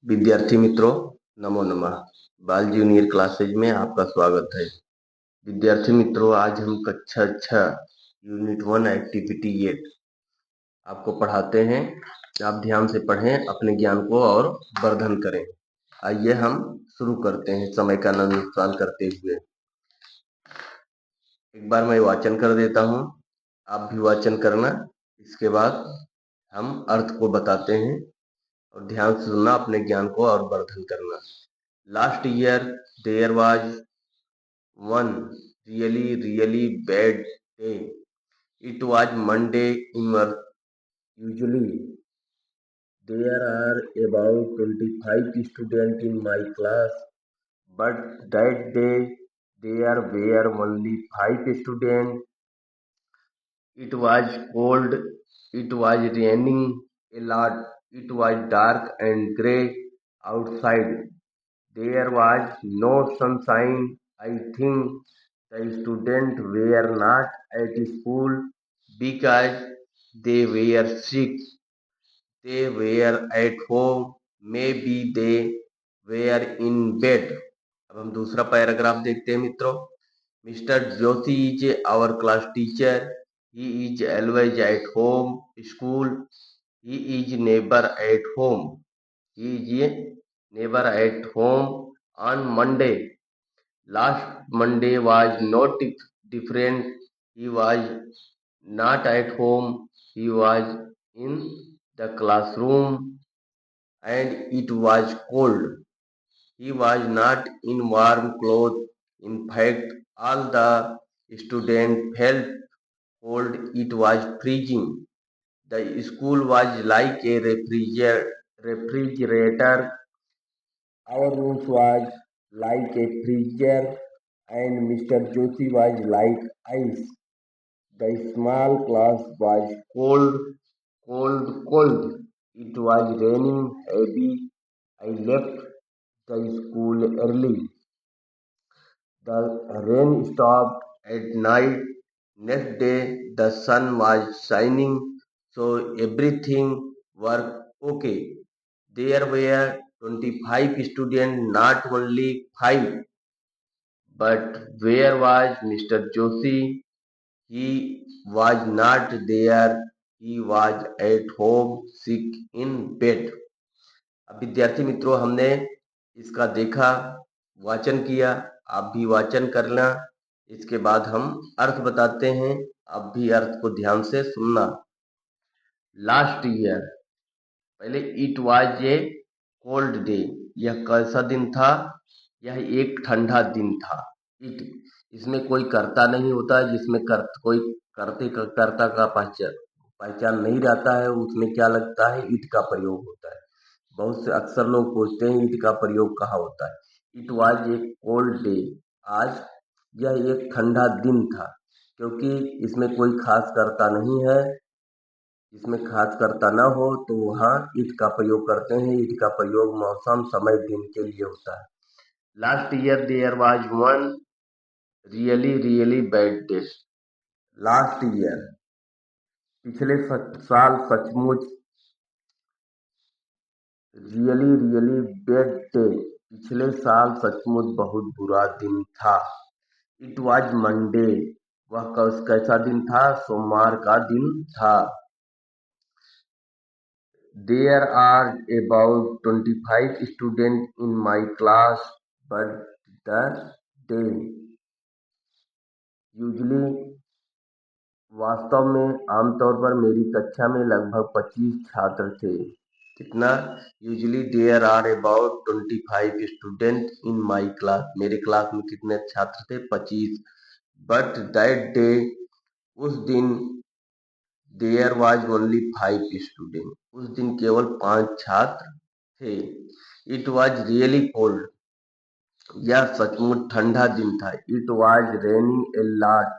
विद्यार्थी मित्रों, नमो नमः। बाल जूनियर क्लासेज में आपका स्वागत है। विद्यार्थी मित्रों, आज हम कक्षा 6 यूनिट 1 एक्टिविटी 8 आपको पढ़ाते हैं। आप ध्यान से पढ़ें, अपने ज्ञान को और वर्धन करें। आइए हम शुरू करते हैं समय का नुकसान करते हुए। एक बार मैं वाचन कर देता हूँ, आप भी वाचन करना। इसके बाद हम अर्थ को बताते हैं और ध्यान से सुनना, अपने ज्ञान को और वर्धन करना। Last year there was one really bad day. It was Monday. Usually there are about 25 students in my class, but that day there were only 5 students. It was cold, it was raining a lot, it was dark and grey outside. There was no sunshine. I think the students were not at school because they were sick. They were at home. Maybe they were in bed. अब हम दूसरा paragraph देखते हैं मित्रों। Mister Joshi is our class teacher. He is always at home. School. He is never at home. He is never at home on Monday. Last Monday was not different. He was not at home. He was in the classroom and it was cold. He was not in warm clothes. In fact, all the students felt cold. It was freezing. The school was like a refrigerator. Our room was like a freezer and Mr. Joshi was like ice. The small class was cold. It was raining heavy. I left the school early. The rain stopped at night. Next day, the sun was shining, so everything worked okay. There were 25 students, not only 5. But where was Mr. Joshi? He was not there. He was at home sick in bed. अब विद्यार्थी मित्रों, हमने इसका देखा, वाचन किया। आप भी वाचन करना। इसके बाद हम अर्थ बताते हैं। आप भी अर्थ को ध्यान से सुनना। लास्ट ईयर, पहले it was a cold day, यह कैसा दिन था? यह एक ठंडा दिन था। इट, इसमें कोई कर्ता नहीं होता, जिसमें कोई कर्ता का पहचान नहीं रहता है, उसमें क्या लगता है? इट का प्रयोग होता है। बहुत से अक्सर लोग पूछते हैं इट का प्रयोग कहाँ होता है। It was a cold day, आज यह एक ठंडा दिन था, क्योंकि इसमें कोई खास कर्ता नहीं है। इसमें खास कर्ता न हो तो वहाँ इट का प्रयोग करते हैं। इट का प्रयोग मौसम, समय, दिन के लिए होता है। Last year there was one really bad day. Last year, पिछले साल सचमुच, रियली बैड डे, पिछले साल सचमुच बहुत बुरा दिन था। इट वाज मंडे, वह कैसा दिन था? सोमवार का दिन था। There are about 25 students in my class, but the day usually, वास्तव में, आमतौर पर मेरी कक्षा में लगभग 25 छात्र थे। कितना? Usually there are about 25 student in my class, मेरे क्लास में कितने छात्र थे? 25। बट दैट डे, उस दिन, देयर वाज ओनली 5 स्टूडेंट, उस दिन केवल 5 छात्र थे। इट वाज रियली कोल्ड, यह सचमुच ठंडा दिन था। It was raining a lot,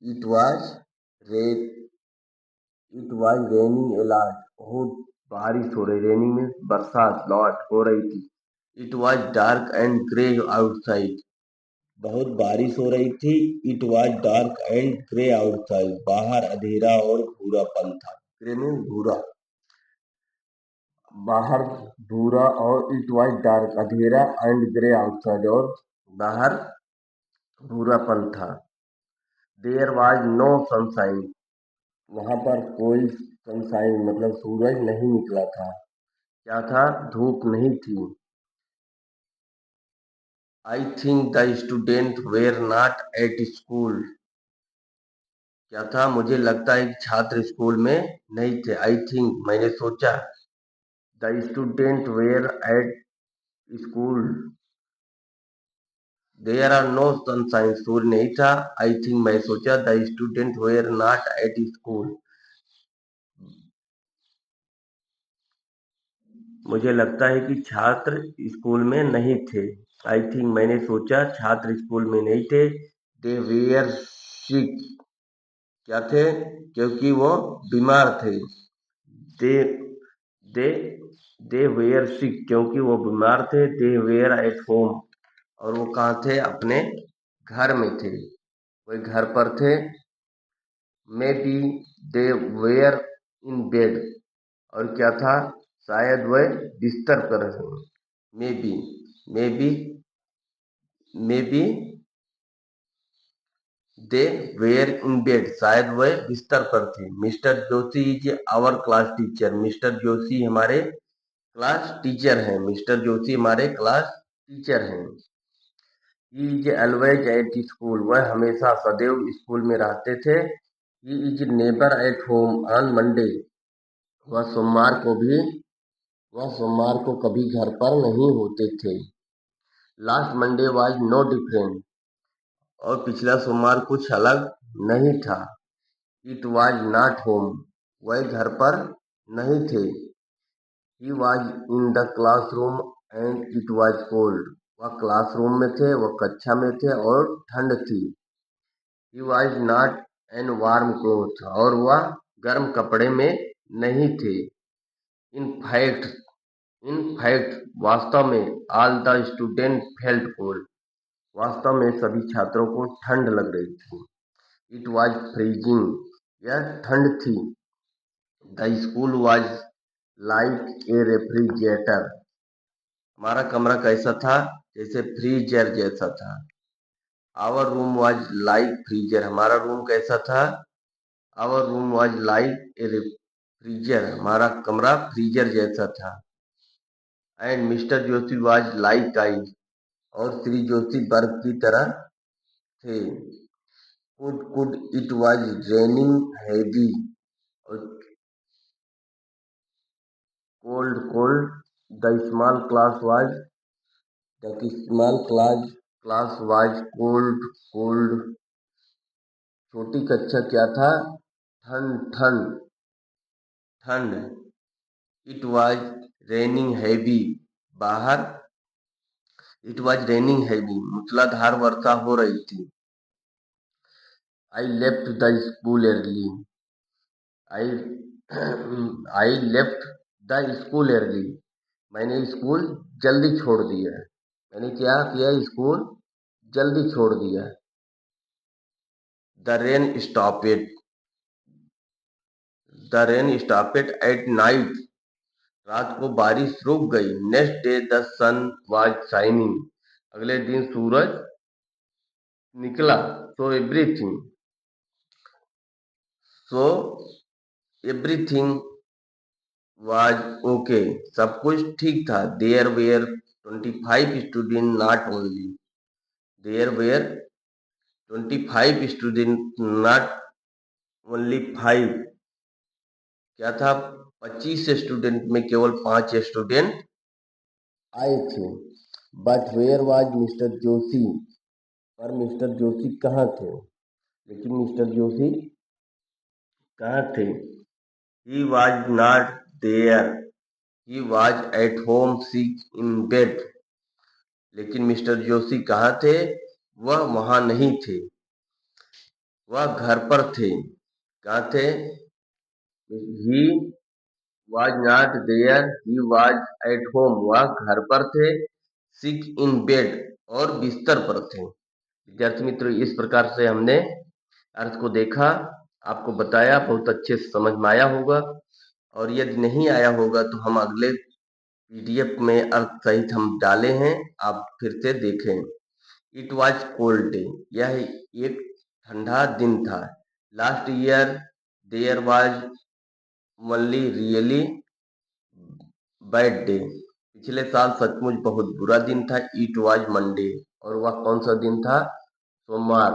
it was ray it was raining a lot, बहुत बारिश हो रही, रेनिंग में बरसात, लॉट हो रही थी। It was dark and grey outside, बहुत बारिश हो रही थी। It was dark and grey outside, बाहर अंधेरा और भूरापन था। ग्रे में भूरा, बाहर भूरा और इट वाज डार्क, अंधेरा एंड ग्रे आउटसाइड, और बाहर भूरापन था। देयर वाज नो सनशाइन, वहां पर कोई सनशाइन मतलब सूरज नहीं निकला था। क्या था? धूप नहीं थी। I think the student were not at school, क्या था? मुझे लगता है कि छात्र स्कूल में नहीं थे। आई थिंक, मैंने सोचा, the student were at school, there are no sunshine, सूर्य नहीं था। आई थिंक, मैं सोचा, the student were not at school, मुझे लगता है कि छात्र स्कूल में नहीं थे। आई थिंक, मैंने सोचा, छात्र स्कूल में नहीं थे। दे वेयर सिक, क्या थे? क्योंकि वो बीमार थे। दे दे दे वेयर सिक, क्योंकि वो बीमार थे। दे वेयर एट होम, और वो कहाँ थे? अपने घर में थे, वे घर पर थे। Maybe they were in bed, और क्या था? शायद वह बिस्तर पर हैं। Maybe maybe maybe they were in bed, शायद वह बिस्तर पर थे। Mister Joshi is our class teacher, mister Joshi हमारे क्लास टीचर हैं। मिस्टर जोशी हमारे क्लास टीचर हैं। He is always at school, वह हमेशा सदैव स्कूल में रहते थे। He is never at home on Monday, वह सोमवार को भी वह सोमवार को कभी घर पर नहीं होते थे। Last Monday was no different, और पिछला सोमवार कुछ अलग नहीं था। इट वाज नॉट होम, वह घर पर नहीं थे। He was in the classroom and it was cold, वह क्लासरूम में थे, वह कक्षा में थे और ठंड थी। ही was not an warm cloth, और वह गर्म कपड़े में नहीं थे। इन फैक्ट इन फैक्ट वास्तव में, all the student felt cold, वास्तव में सभी छात्रों को ठंड लग रही थी। इट वाज फ्रीजिंग, यह ठंड थी। The school was like a refrigerator, हमारा कमरा कैसा था? जैसे फ्रीजर जैसा था। Our room was like freezer, हमारा रूम कैसा था? Our room was like a freezer, हमारा कमरा फ्रीजर जैसा था। And mister Joshi was like ice, और श्री जोशी बर्फ की तरह थे। Could it was raining heavy, और cold the small class was cold, छोटी कक्षा क्या था? ठंड ठंड ठंड। इट वाज रेनिंग हैवी, बाहर इट वाज रेनिंग हैवी, मूसलाधार वर्षा हो रही थी। I left the school early, I I left the school early, मैंने स्कूल जल्दी छोड़ दिया। मैंने क्या किया? स्कूल जल्दी छोड़ दिया। The rain stopped the rain stopped at night, रात को बारिश रुक गई। Next day the sun was shining, अगले दिन सूरज निकला। So so everything was okay, सब कुछ ठीक था। There were 25 student, not only there were 25 student, not only 5, क्या था? 25 स्टूडेंट में केवल 5 स्टूडेंट आए थे। But where was mister Joshi, पर मिस्टर जोशी कहाँ थे? लेकिन मिस्टर जोशी कहाँ थे? He was not there, he was at home sick in bed, लेकिन मिस्टर जोशी कहाँ थे? वह वहां नहीं थे, वह घर पर थे। कहाँ थे? He was not there, he was at home, वह घर पर थे। सिक इन बेड, और बिस्तर पर थे। विद्यार्थी मित्रों, इस प्रकार से हमने अर्थ को देखा, आपको बताया, बहुत अच्छे से समझ में आया होगा। और यदि नहीं आया होगा तो हम अगले पीडीएफ में अर्थ सहित हम डाले हैं, आप फिर से देखें। इट वॉज कोल्ड डे, यह एक ठंडा दिन था। Last year there was only really bad day, पिछले साल सचमुच बहुत बुरा दिन था। इट वॉज मंडे, और वह कौन सा दिन था? सोमवार।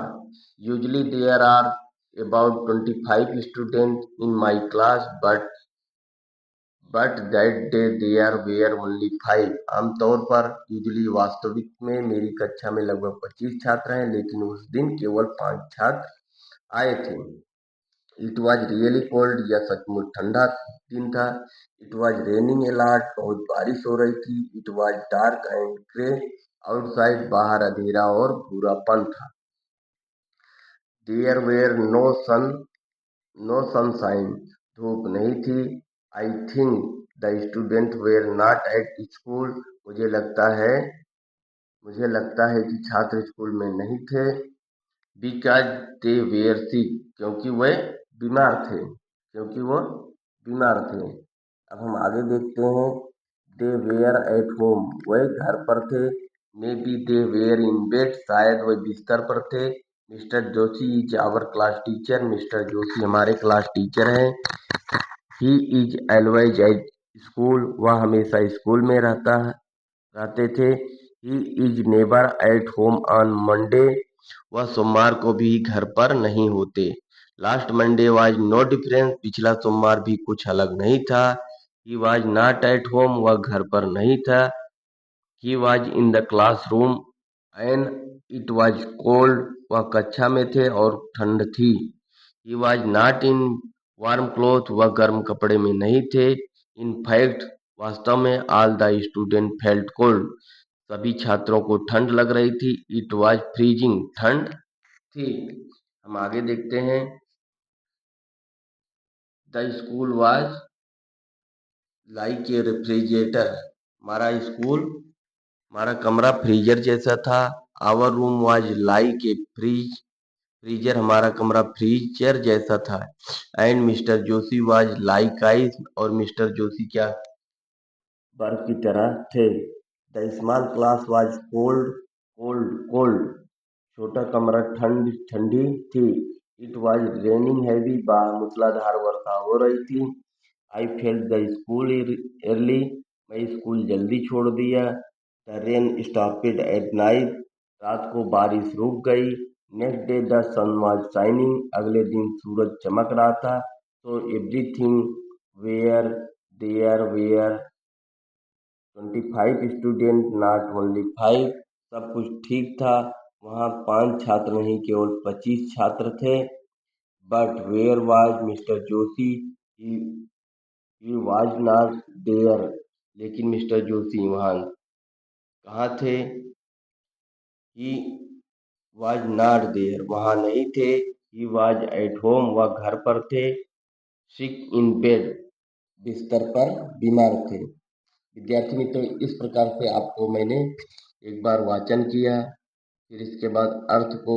Usually there are about 25 student in my class, but that day there were only 5। आमतौर पर यूजली वास्तविक में मेरी कक्षा में लगभग 25 छात्र हैं, लेकिन उस दिन केवल 5 छात्र आए थे। इट वॉज रियली कोल्ड, यह सचमुच ठंडा दिन था। It was raining a lot, बहुत बारिश हो रही थी। It was dark and grey outside, बाहर अंधेरा और भूरापन था। देयर वेयर नो सनशाइन, धूप नहीं थी। I think the student were not at school, मुझे लगता है कि छात्र स्कूल में नहीं थे। बिकॉज दे वेयर सिक, क्योंकि वो बीमार थे। अब हम आगे देखते हैं। दे वेयर एट होम, वह घर पर थे। Maybe they were in bed, शायद वह बिस्तर पर थे। Mister Joshi is our class teacher, mister Joshi हमारे क्लास टीचर हैं। He is always at school, वह हमेशा स्कूल में रहते थे। He is never at home on Monday, वह सोमवार को भी घर पर नहीं होते। Last Monday was no difference, पिछला सोमवार भी कुछ अलग नहीं था। He was not at home, वह घर पर नहीं था। He was in the classroom and it was cold, वह कक्षा में थे और ठंड थी। ही was not in warm cloth, वह गर्म कपड़े में नहीं थे। इन फैक्ट, वास्तव में, all the student felt cold, सभी छात्रों को ठंड लग रही थी। इट वाज फ्रीजिंग, ठंड थी। हम आगे देखते हैं। The school was like a refrigerator, हमारा कमरा फ्रीजर जैसा था। Our room was like a freezer, हमारा कमरा फ्रीजर जैसा था। And mister Joshi was like ice, और मिस्टर जोशी क्या बर्फ की तरह थे। The small class was cold, छोटा कमरा ठंडी थी। इट वाज रेनिंग हैवी, बाहर मूसलाधार वर्षा हो रही थी। I felt the school early, मैं स्कूल जल्दी छोड़ दिया। The rain stopped at night, रात को बारिश रुक गई। Next day the sun was shining, अगले दिन सूरज चमक रहा था। So everything were there were 25 student, not only 5, सब कुछ ठीक था। वहाँ 5 छात्र नहीं, केवल 25 छात्र थे। But where was mister Joshi, he was not there, लेकिन मिस्टर जोशी वहाँ कहाँ थे? ही वाज नॉट देयर, वहाँ नहीं थे। ही वाज एट होम, वह घर पर थे। सिक इन बेड, बिस्तर पर बीमार थे। विद्यार्थी मित्रों, इस प्रकार से आपको मैंने एक बार वाचन किया, फिर इसके बाद अर्थ को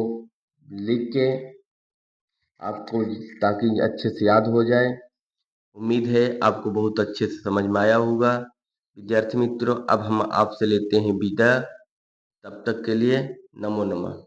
लिख के आपको, ताकि अच्छे से याद हो जाए। उम्मीद है आपको बहुत अच्छे से समझ में आया होगा। विद्यार्थी मित्रों, अब हम आपसे लेते हैं विदा। तब तक के लिए नमो नमः।